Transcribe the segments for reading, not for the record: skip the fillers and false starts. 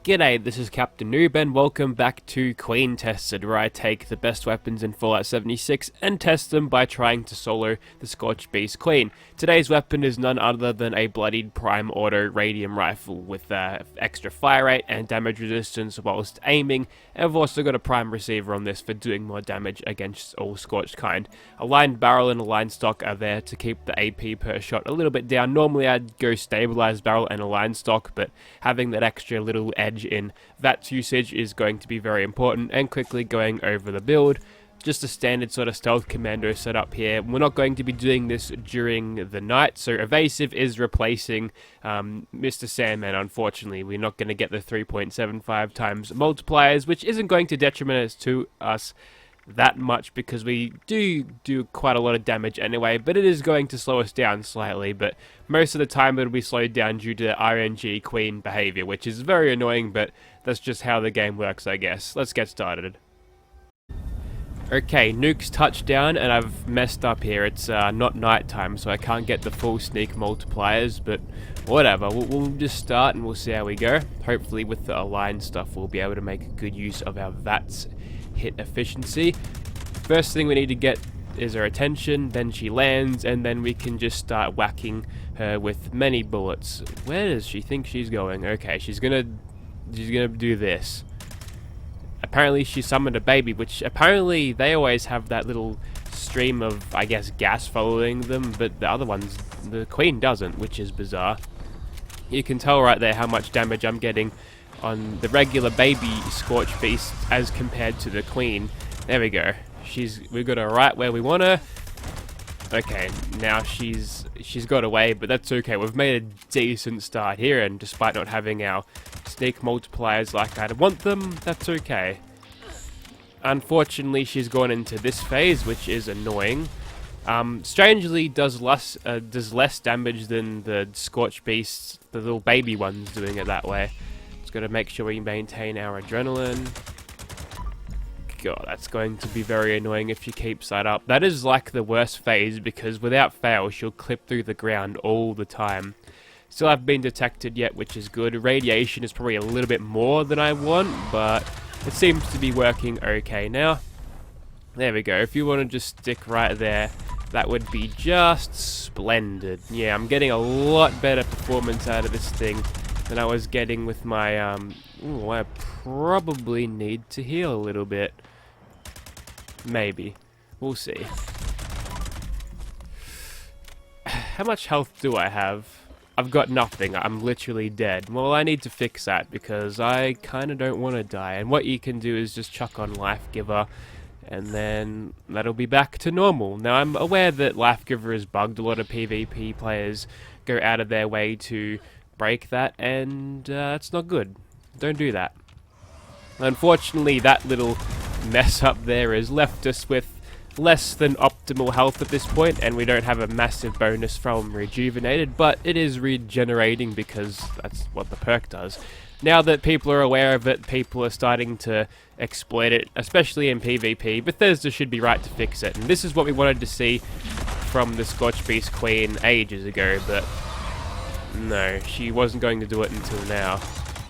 G'day, this is Captainoob and welcome back to Queen Tested, where I take the best weapons in Fallout 76 and test them by trying to solo the Scorched Beast Queen. Today's weapon is none other than a Bloodied Prime Auto Radium Rifle with extra fire rate and damage resistance whilst aiming, and I've also got a Prime Receiver on this for doing more damage against all Scorched kind. A lined barrel and a lined stock are there to keep the AP per shot a little bit down. Normally I'd go stabilized barrel and a lined stock, but having that extra little edge in VATS usage is going to be very important. And quickly going over the build, just a standard sort of stealth commando setup here. We're not going to be doing this during the night, so evasive is replacing Mr. Sandman. Unfortunately, we're not going to get the 3.75 times multipliers, which isn't going to detriment us that much because we do quite a lot of damage anyway, but it is going to slow us down slightly. But most of the time it'll be slowed down due to RNG Queen behavior, which is very annoying, but that's just how the game works, I guess. Let's get started. Okay, nukes touchdown, and I've messed up here. It's not nighttime, so I can't get the full sneak multipliers, but whatever. We'll just start and we'll see how we go. Hopefully with the aligned stuff we'll be able to make good use of our VATS hit efficiency. First thing we need to get is her attention, then she lands, and then we can just start whacking her with many bullets. Where does she think she's going? Okay, she's gonna do this. Apparently she summoned a baby, which apparently they always have that little stream of, I guess, gas following them, but the other ones, the Queen doesn't, which is bizarre. You can tell right there how much damage I'm getting on the regular baby Scorched Beast as compared to the Queen. There we go. We've got her right where we want her. Okay, now she's got away, but that's okay. We've made a decent start here, and despite not having our sneak multipliers like I'd want them, that's okay. Unfortunately, she's gone into this phase, which is annoying. Strangely, does less damage than the Scorched Beasts, the little baby ones, doing it that way. Just got to make sure we maintain our adrenaline. God, that's going to be very annoying if she keeps that up. That is like the worst phase, because without fail she'll clip through the ground all the time. Still haven't been detected yet, which is good. Radiation is probably a little bit more than I want, but it seems to be working okay now. There we go. If you want to just stick right there, that would be just splendid. Yeah, I'm getting a lot better performance out of this thing than I was getting with my, I probably need to heal a little bit. Maybe. We'll see. How much health do I have? I've got nothing. I'm literally dead. Well, I need to fix that because I kind of don't want to die. And what you can do is just chuck on Life Giver, and then that'll be back to normal. Now, I'm aware that Life Giver is bugged. A lot of PvP players go out of their way to break that, and it's not good. Don't do that. Unfortunately, that little mess up there has left us with less than optimal health at this point, and we don't have a massive bonus from Rejuvenated, but it is regenerating because that's what the perk does. Now that people are aware of it, people are starting to exploit it, especially in PvP. Bethesda should be right to fix it, and this is what we wanted to see from the Scorched Beast Queen ages ago, but no, she wasn't going to do it until now.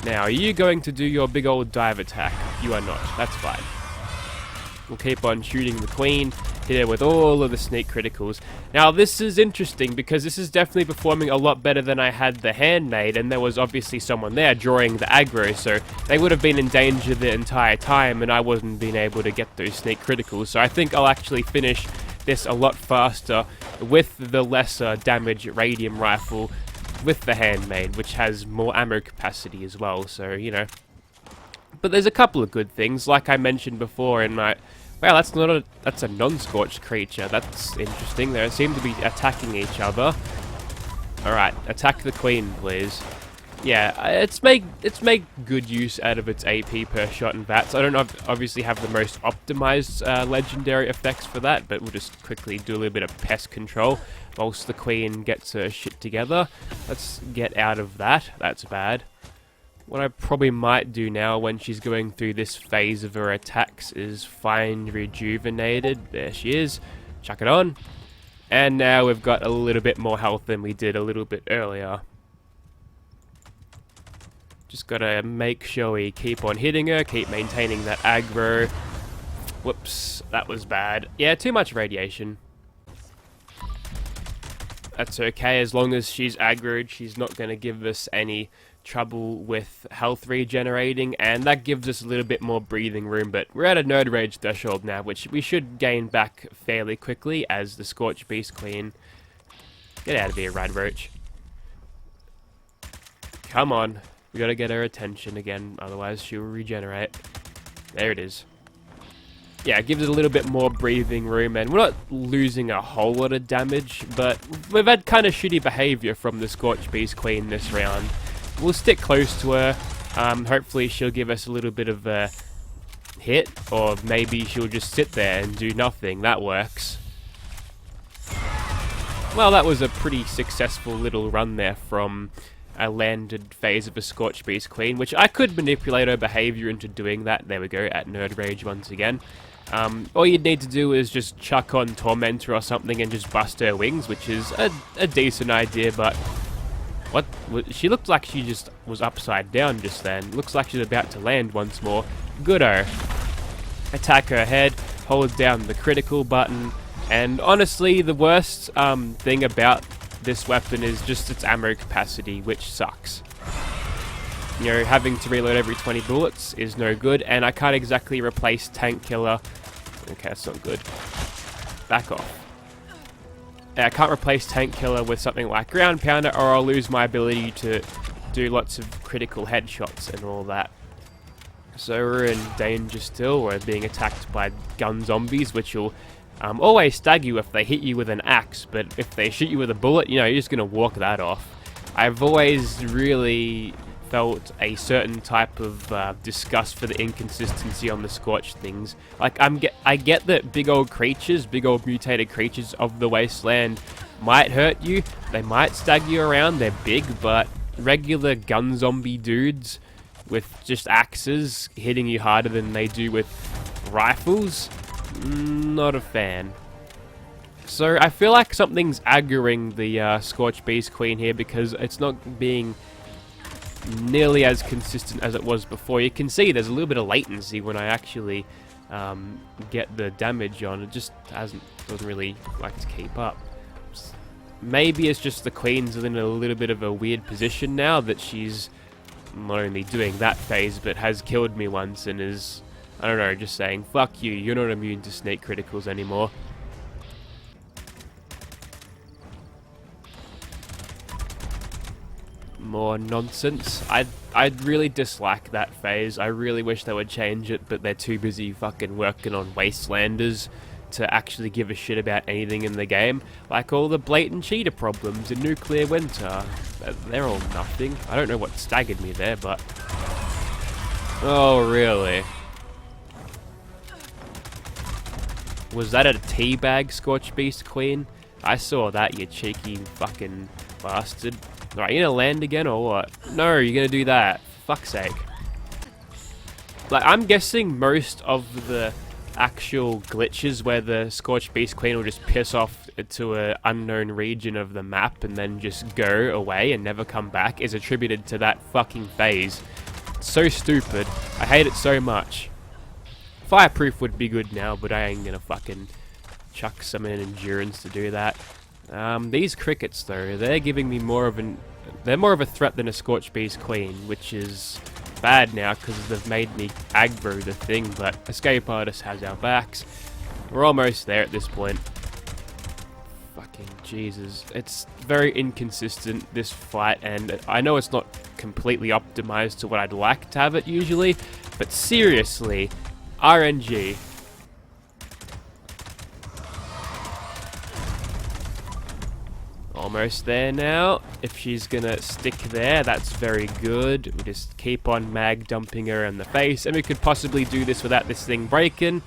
Now, are you going to do your big old dive attack? You are not. That's fine. We'll keep on shooting the Queen, hit her with all of the sneak criticals. Now, this is interesting because this is definitely performing a lot better than I had the handmade, and there was obviously someone there drawing the aggro, so they would have been in danger the entire time, and I wasn't being able to get those sneak criticals. So I think I'll actually finish this a lot faster with the lesser damage Radium Rifle with the handmade, which has more ammo capacity as well, so, you know. But there's a couple of good things, like I mentioned before in my... Well, that's a non-scorched creature. That's interesting. They seem to be attacking each other. Alright, attack the Queen, please. Yeah, it's make good use out of its AP per shot and VATS. I don't obviously have the most optimized legendary effects for that, but we'll just quickly do a little bit of pest control whilst the Queen gets her shit together. Let's get out of that. That's bad. What I probably might do now when she's going through this phase of her attacks is find Rejuvenated. There she is. Chuck it on. And now we've got a little bit more health than we did a little bit earlier. Just gotta make sure we keep on hitting her, keep maintaining that aggro. Whoops, that was bad. Yeah, too much radiation. That's okay, as long as she's aggroed, she's not going to give us any trouble with health regenerating, and that gives us a little bit more breathing room, but we're at a nerd rage threshold now, which we should gain back fairly quickly as the Scorch Beast Queen. Get out of here, Rad Roach. Come on, we gotta get her attention again, otherwise she'll regenerate. There it is. Yeah, it gives it a little bit more breathing room, and we're not losing a whole lot of damage, but we've had kind of shitty behavior from the Scorch Beast Queen this round. We'll stick close to her. Hopefully she'll give us a little bit of a hit, or maybe she'll just sit there and do nothing. That works. Well, that was a pretty successful little run there from a landed phase of a Scorch Beast Queen, which I could manipulate her behavior into doing that. There we go, at Nerd Rage once again. All you'd need to do is just chuck on Tormentor or something and just bust her wings, which is a decent idea, but... What? She looked like she just was upside down just then. Looks like she's about to land once more. Goodo. Attack her head, hold down the critical button, and honestly, the worst thing about this weapon is just its ammo capacity, which sucks. You know, having to reload every 20 bullets is no good, and I can't exactly replace Tank Killer. Okay, that's not good. Back off. I can't replace Tank Killer with something like Ground Pounder, or I'll lose my ability to do lots of critical headshots and all that. So we're in danger still. We're being attacked by gun zombies, which will always stag you if they hit you with an axe, but if they shoot you with a bullet, you know, you're just going to walk that off. I've always really felt a certain type of disgust for the inconsistency on the Scorch things. Like, I get that big old creatures, big old mutated creatures of the wasteland might hurt you, they might stag you around, they're big, but regular gun zombie dudes with just axes hitting you harder than they do with rifles, not a fan. So I feel like something's aggroing the Scorch Beast Queen here, because it's not being nearly as consistent as it was before. You can see there's a little bit of latency when I actually get the damage on. It just doesn't really like to keep up. Maybe it's just the Queen's in a little bit of a weird position now, that she's not only doing that phase but has killed me once and is, I don't know, just saying, fuck you, you're not immune to snake criticals anymore. More nonsense. I'd really dislike that phase. I really wish they would change it, but they're too busy fucking working on Wastelanders to actually give a shit about anything in the game. Like all the blatant cheater problems in Nuclear Winter. They're all nothing. I don't know what staggered me there, but... Oh, really? Was that a teabag, Scorch Beast Queen? I saw that, you cheeky fucking bastard. Alright, you gonna land again or what? No, you're gonna do that. Fuck's sake. Like, I'm guessing most of the actual glitches where the Scorched Beast Queen will just piss off to an unknown region of the map and then just go away and never come back is attributed to that fucking phase. It's so stupid. I hate it so much. Fireproof would be good now, but I ain't gonna fucking chuck some in endurance to do that. These crickets though, they're giving me they're more of a threat than a Scorched Beast Queen, which is bad now because they've made me aggro the thing, but Escape Artist has our backs. We're almost there at this point. Fucking Jesus. It's very inconsistent, this fight, and I know it's not completely optimized to what I'd like to have it usually, but seriously, RNG. Almost there now. If she's gonna stick there, that's very good. We just keep on mag dumping her in the face, and we could possibly do this without this thing breaking.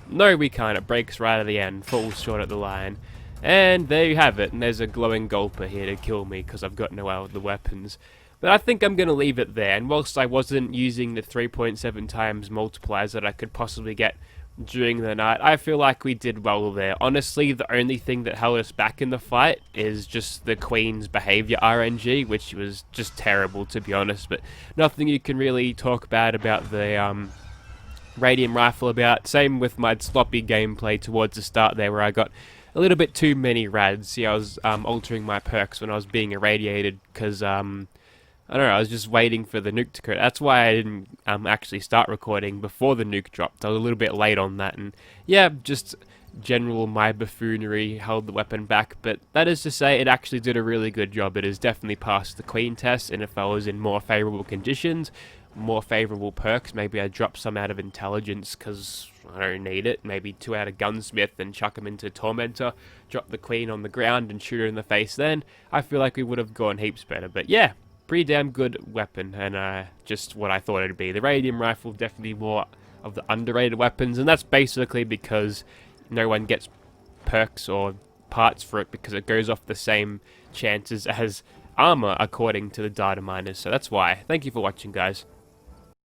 No, we can't. It breaks right at the end, falls short at the line. And there you have it, and there's a glowing gulper here to kill me because I've got no other weapons. But I think I'm going to leave it there, and whilst I wasn't using the 3.7 times multipliers that I could possibly get during the night. I feel like we did well there. Honestly, the only thing that held us back in the fight is just the Queen's behavior RNG, which was just terrible, to be honest. But nothing you can really talk bad about the Radium rifle about. Same with my sloppy gameplay towards the start there, where I got a little bit too many rads. See, I was altering my perks when I was being irradiated because I don't know, I was just waiting for the nuke to crash. That's why I didn't actually start recording before the nuke dropped. I was a little bit late on that, and yeah, just general my buffoonery held the weapon back. But that is to say, it actually did a really good job. It has definitely passed the Queen test, and if I was in more favourable conditions, more favourable perks, maybe I'd drop some out of intelligence because I don't need it. Maybe 2 out of gunsmith and chuck them into tormentor, drop the Queen on the ground and shoot her in the face. Then I feel like we would have gone heaps better. But yeah, pretty damn good weapon, and just what I thought it'd be. The Radium rifle, definitely more of the underrated weapons, and that's basically because no one gets perks or parts for it because it goes off the same chances as armor according to the data miners. So that's why. Thank you for watching, guys.